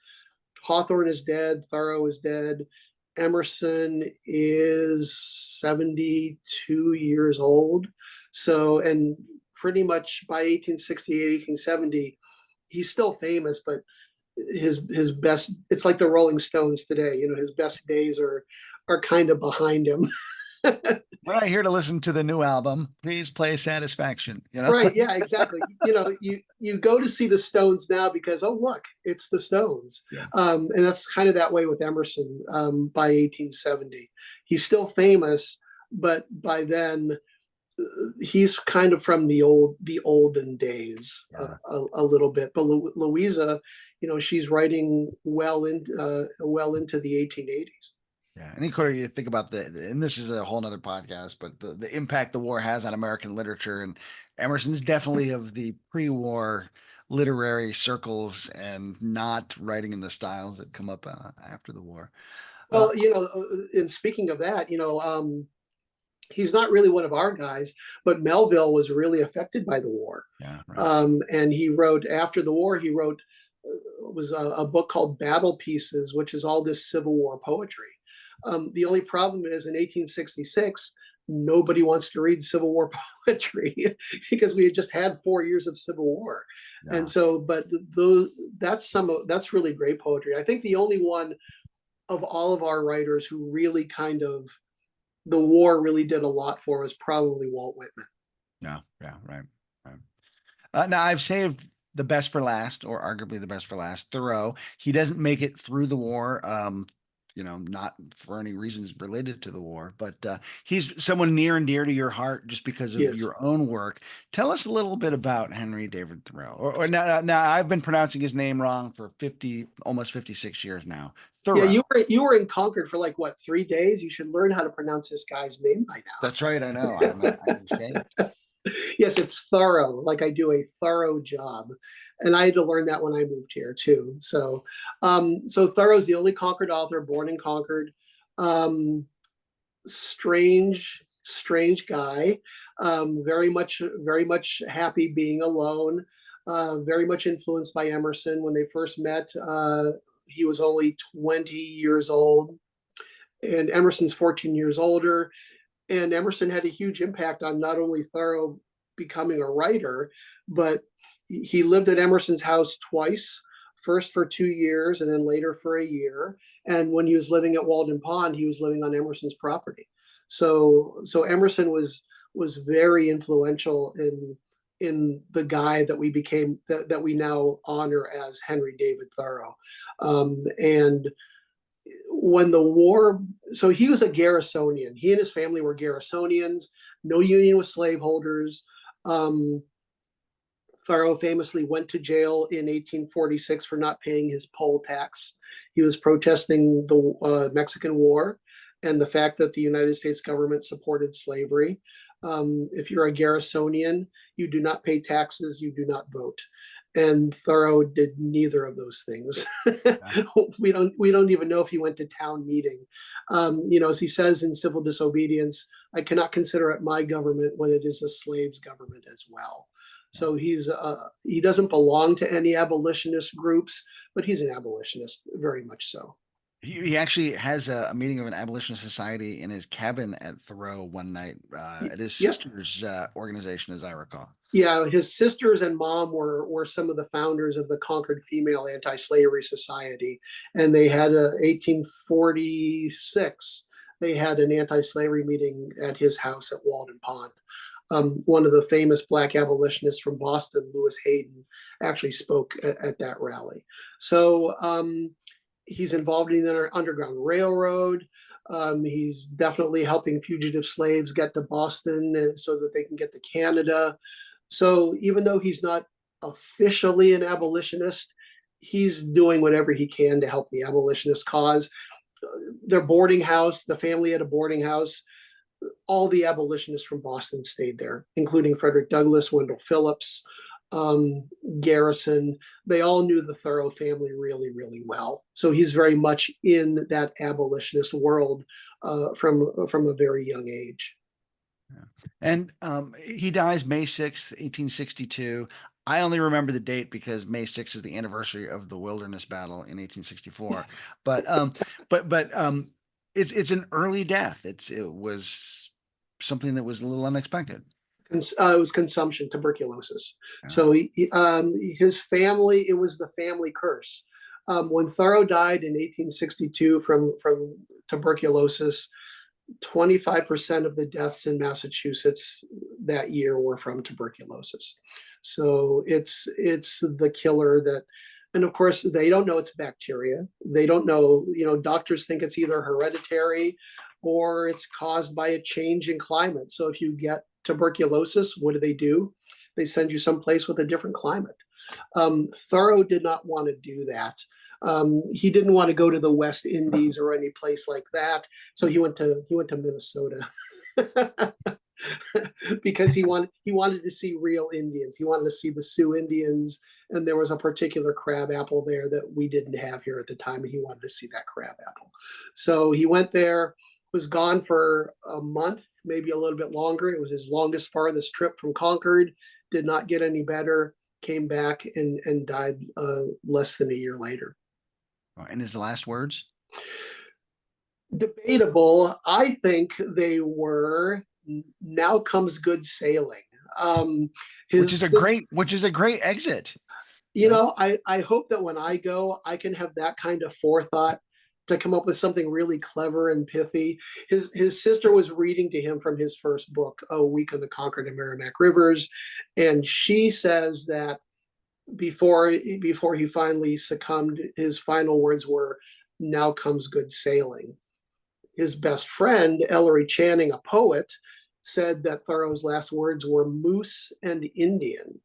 Hawthorne is dead, Thoreau is dead, Emerson is 72 years old. So, and pretty much by 1868, 1870, he's still famous, but his best, it's like the Rolling Stones today, his best days are kind of behind him. We're not here to listen to the new album. Please play Satisfaction. Right? Yeah, exactly. You go to see the Stones now because, oh look, it's the Stones. Yeah. And that's kind of that way with Emerson. By 1870, he's still famous, but by then he's kind of from the olden days. A little bit. But Louisa, she's writing well into the 1880s. Yeah, and you think about and this is a whole nother podcast, but the impact the war has on American literature, and Emerson's definitely of the pre-war literary circles and not writing in the styles that come up after the war. Well, and speaking of that, he's not really one of our guys, but Melville was really affected by the war. Yeah, right. And he wrote, after the war, he wrote was a book called Battle Pieces, which is all this Civil War poetry. The only problem is in 1866, nobody wants to read Civil War poetry because we had just had 4 years of Civil War. Yeah. And so, but that's really great poetry. I think the only one of all of our writers who really kind of the war really did a lot for was probably Walt Whitman. Yeah, yeah, right, right. Now I've saved the best for last, or arguably the best for last, Thoreau. He doesn't make it through the war, not for any reasons related to the war, but he's someone near and dear to your heart just because of Yes. your own work. Tell us a little bit about Henry David Thoreau. Or now I've been pronouncing his name wrong for 56 years now. Yeah, Thoreau. you were in Concord for like what, 3 days? You should learn how to pronounce this guy's name by That's right. I know. I'm ashamed. now. Yes, it's thorough. Like I do a thorough job, and I had to learn that when I moved here too. So Thoreau's the only Concord author, born in Concord. Um, strange guy. Very much happy being alone. Very much influenced by Emerson. When they first met, he was only 20 years old, and Emerson's 14 years older. And Emerson had a huge impact on not only Thoreau becoming a writer, but he lived at Emerson's house twice, first for 2 years and then later for a year. And when he was living at Walden Pond, he was living on Emerson's property. So Emerson was very influential in the guy that we now honor as Henry David Thoreau. And when the war, so he was a Garrisonian. He and his family were Garrisonians, no union with slaveholders. Thoreau famously went to jail in 1846 for not paying his poll tax. He was protesting the Mexican War and the fact that the United States government supported slavery. If you're a Garrisonian, you do not pay taxes, you do not vote. And Thoreau did neither of those things. we don't even know if he went to town meeting. As he says in Civil Disobedience, I cannot consider it my government when it is a slave's government as well. So he doesn't belong to any abolitionist groups, but he's an abolitionist, very much so. He actually has a meeting of an abolitionist society in his cabin at Thoreau one night at his Yep. sister's organization, as I recall. Yeah, his sisters and mom were some of the founders of the Concord Female Anti-Slavery Society, and they had 1846. They had an anti-slavery meeting at his house at Walden Pond. One of the famous Black abolitionists from Boston, Lewis Hayden, actually spoke at that rally. So he's involved in the Underground Railroad. He's definitely helping fugitive slaves get to Boston so that they can get to Canada. So even though he's not officially an abolitionist, he's doing whatever he can to help the abolitionist cause. Their boarding house, the family had a boarding house. All the abolitionists from Boston stayed there, including Frederick Douglass, Wendell Phillips, Garrison. They all knew the Thoreau family really, really well. So he's very much in that abolitionist world from a very young age. Yeah. And he dies May 6th, 1862. I only remember the date because May 6th is the anniversary of the Wilderness Battle in 1864. But it's an early death. It was something that was a little unexpected. It was consumption, tuberculosis. Yeah. So his family, it was the family curse. When Thoreau died in 1862 from tuberculosis, 25% of the deaths in Massachusetts that year were from tuberculosis. So it's the killer that, and of course they don't know it's bacteria. They don't know, doctors think it's either hereditary or it's caused by a change in climate. So if you get tuberculosis, what do? They send you someplace with a different climate. Thoreau did not want to do that. He didn't want to go to the West Indies or any place like that. So he went to Minnesota because he wanted to see real Indians. He wanted to see the Sioux Indians, and there was a particular crab apple there that we didn't have here at the time, and he wanted to see that crab apple. So he went there, was gone for a month, maybe a little bit longer. It was his longest, farthest trip from Concord. Did not get any better. Came back and died less than a year later. And his last words? Debatable. I think they were, now comes good sailing. Which is a great exit. I hope that when I go, I can have that kind of forethought to come up with something really clever and pithy. His sister was reading to him from his first book, A Week on the Concord and Merrimack Rivers, and she says that before he finally succumbed, his final words were, "Now comes good sailing." His best friend, Ellery Channing, a poet, said that Thoreau's last words were "moose and Indian."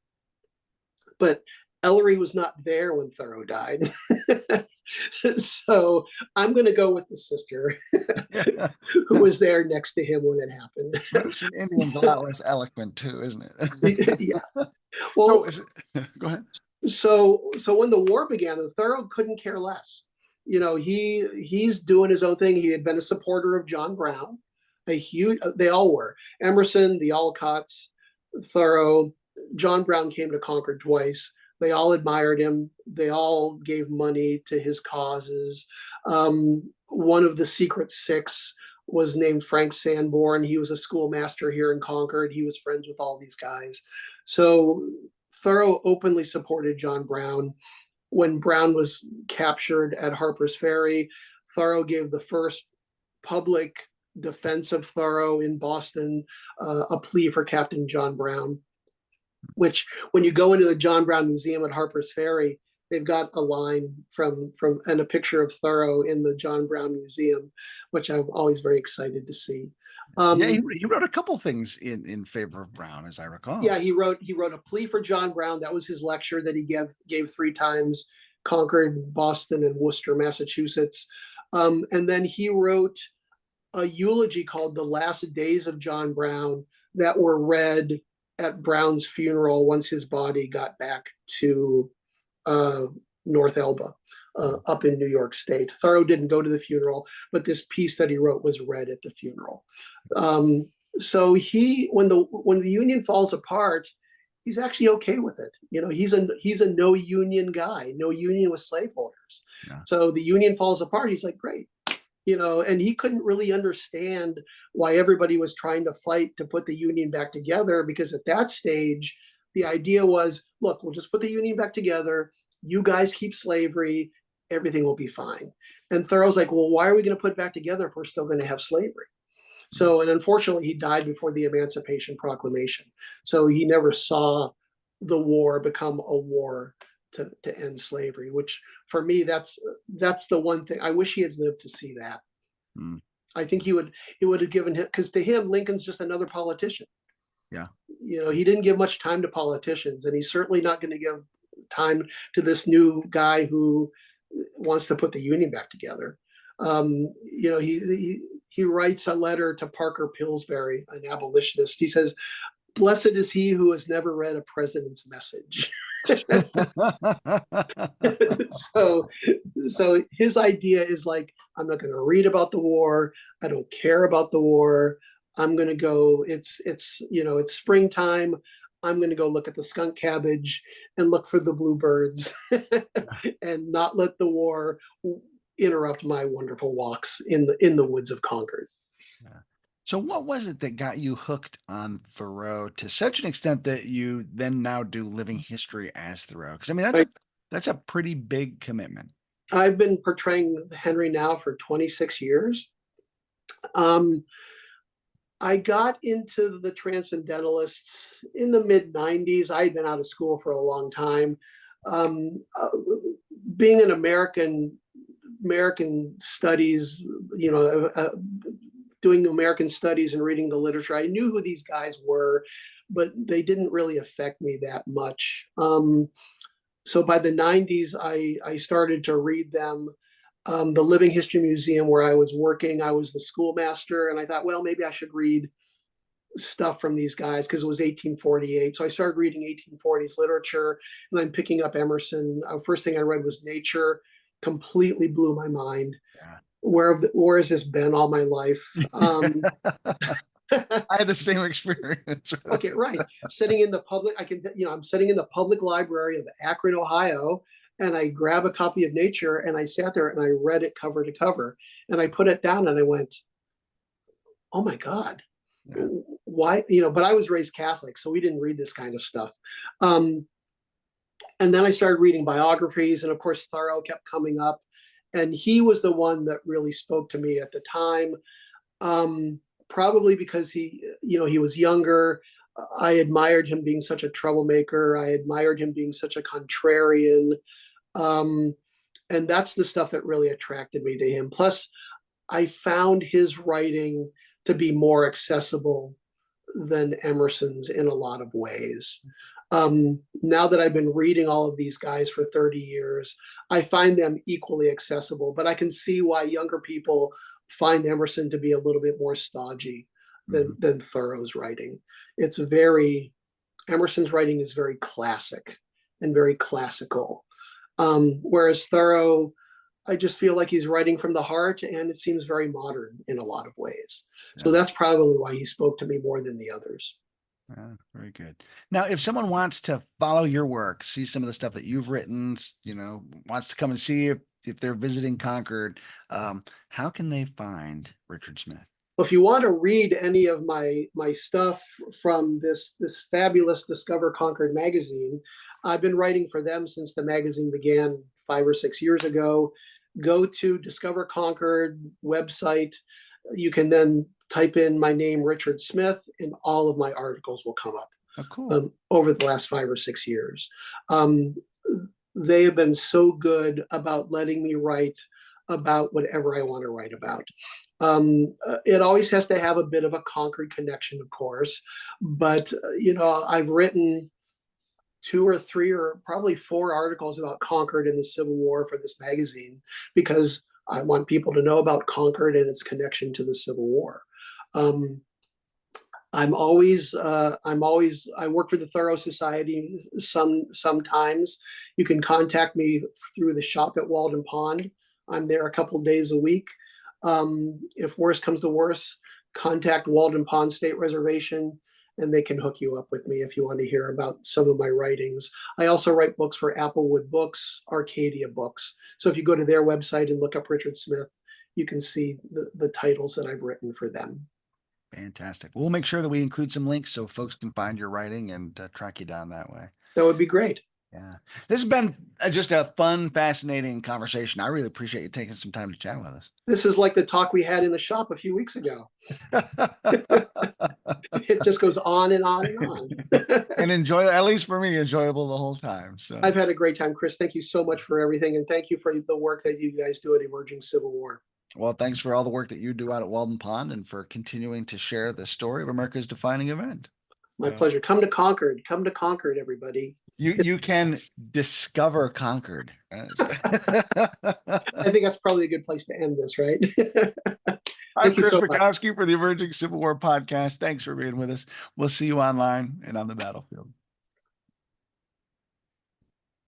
But Ellery was not there when Thoreau died. So I'm going to go with the sister who was there next to him when it happened. Moose and Indian's a lot less eloquent too, isn't it? Yeah. Well, go ahead. So when the war began, Thoreau couldn't care less. He's doing his own thing. He had been a supporter of John Brown, they all were. Emerson, the Alcotts, Thoreau. John Brown came to Concord twice. They all admired him. They all gave money to his causes. One of the Secret Six was named Frank Sanborn. He was a schoolmaster here in Concord. He was friends with all these guys. So Thoreau openly supported John Brown. When Brown was captured at Harper's Ferry, Thoreau gave the first public defense of Thoreau in Boston, a plea for Captain John Brown, which when you go into the John Brown Museum at Harper's Ferry, they've got a line from and a picture of Thoreau in the John Brown Museum, which I'm always very excited to see. Yeah, he wrote a couple things in favor of Brown, as I recall. Yeah, he wrote a plea for John Brown. That was his lecture that he gave 3 times: Concord, Boston, and Worcester, Massachusetts. And then he wrote a eulogy called "The Last Days of John Brown" that were read at Brown's funeral once his body got back to North Elba, up in New York State. Thoreau didn't go to the funeral, but this piece that he wrote was read at the funeral. So when the Union falls apart, he's actually okay with it. He's a no union guy, no union with slaveholders. Yeah. So the Union falls apart. He's like, great. And he couldn't really understand why everybody was trying to fight to put the Union back together, because at that stage, the idea was, look, we'll just put the Union back together. You guys keep slavery. Everything will be fine. And Thoreau's like, well, why are we going to put it back together if we're still going to have slavery? So, and unfortunately, he died before the Emancipation Proclamation. So he never saw the war become a war to end slavery, which for me, that's the one thing I wish he had lived to see that. I think it would have given him, because to him, Lincoln's just another politician. Yeah. He didn't give much time to politicians, and he's certainly not going to give time to this new guy who wants to put the Union back together. He writes a letter to Parker Pillsbury, an abolitionist. He says, "Blessed is he who has never read a president's message." So his idea is like, I'm not going to read about the war. I don't care about the war. I'm going to go, it's springtime. I'm going to go look at the skunk cabbage and look for the bluebirds and not let the war interrupt my wonderful walks in the woods of Concord. Yeah. So what was it that got you hooked on Thoreau to such an extent that you then now do living history as Thoreau? Because I mean, that's a pretty big commitment. I've been portraying Henry now for 26 years. I got into the Transcendentalists in the mid 90s. I had been out of school for a long time. Being an American studies, doing American studies and reading the literature, I knew who these guys were, but they didn't really affect me that much. So by the 90s, I started to read them. The Living History Museum where I was working, I was the schoolmaster, and I thought, well, maybe I should read stuff from these guys because it was 1848. So I started reading 1840s literature, and I'm picking up Emerson. First thing I read was Nature. Completely blew my mind. Yeah. Where has this been all my life? I had the same experience. Okay, right. Sitting in the public, I'm sitting in the public library of Akron, Ohio, and I grab a copy of Nature, and I sat there and I read it cover to cover, and I put it down and I went, oh my God, yeah. Why? But I was raised Catholic, so we didn't read this kind of stuff. And then I started reading biographies, and of course Thoreau kept coming up. And he was the one that really spoke to me at the time. Probably because he was younger. I admired him being such a troublemaker. I admired him being such a contrarian. And that's the stuff that really attracted me to him. Plus, I found his writing to be more accessible than Emerson's in a lot of ways. Now that I've been reading all of these guys for 30 years, I find them equally accessible, but I can see why younger people find Emerson to be a little bit more stodgy than Thoreau's writing. Emerson's writing is very classic and very classical. Whereas Thoreau, I just feel like he's writing from the heart, and it seems very modern in a lot of ways. So that's probably why he spoke to me more than the others. Very good. Now, if someone wants to follow your work, see some of the stuff that you've written, wants to come and see if they're visiting Concord, how can they find Richard Smith? Well, if you want to read any of my stuff from this fabulous Discover Concord magazine, I've been writing for them since the magazine began 5 or 6 years ago. Go to Discover Concord website. You can then type in my name, Richard Smith, and all of my articles will come up. Oh, cool. Over the last 5 or 6 years. They have been so good about letting me write about whatever I want to write about. It always has to have a bit of a Concord connection, of course, but I've written 2 or 3 or probably 4 articles about Concord and the Civil War for this magazine, because I want people to know about Concord and its connection to the Civil War. I work for the Thoreau Society sometimes. You can contact me through the shop at Walden Pond. I'm there a couple of days a week. If worse comes to worse, contact Walden Pond State Reservation, and they can hook you up with me if you want to hear about some of my writings. I also write books for Applewood Books, Arcadia Books. So if you go to their website and look up Richard Smith, you can see the titles that I've written for them. Fantastic. We'll make sure that we include some links so folks can find your writing and track you down that way. That would be great. Yeah. This has been just a fun, fascinating conversation. I really appreciate you taking some time to chat with us. This is like the talk we had in the shop a few weeks ago. It just goes on and on and on. And at least for me, enjoyable the whole time. So I've had a great time, Chris. Thank you so much for everything. And thank you for the work that you guys do at Emerging Civil War. Well, thanks for all the work that you do out at Walden Pond and for continuing to share the story of America's defining event. My pleasure. Come to Concord. Come to Concord, everybody. You can discover Concord. I think that's probably a good place to end this, right? I'm Chris Bukowski for the Emerging Civil War podcast. Thanks for being with us. We'll see you online and on the battlefield.